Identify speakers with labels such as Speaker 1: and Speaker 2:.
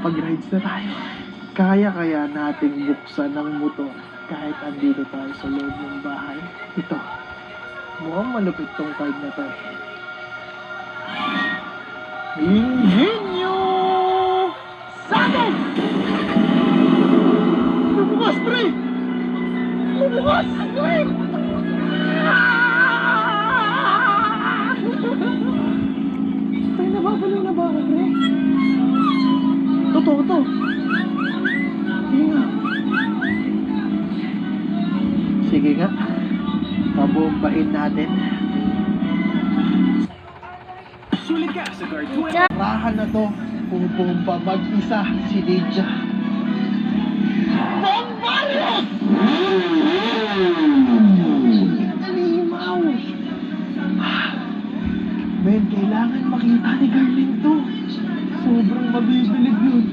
Speaker 1: makapag-rides na tayo. Kaya nating buksan ng motor kahit andito tayo sa loob ng bahay. Ito, mukhang malupit tong card na to eh. Ingenio! Sabog! Bubukas, pre! Bubukas! Wait! Tay, nababalo na ba ako, pre? Totoo to. Sige nga. Sige nga. Pabombahin natin.
Speaker 2: Sulit ka sa Guard 20.
Speaker 1: Rahan na to. Pupumpa mag-isa si Ninja. Bombarios! Alimaw! Men, kailangan makita ni Garmin to. Sobrang mabibilib yun.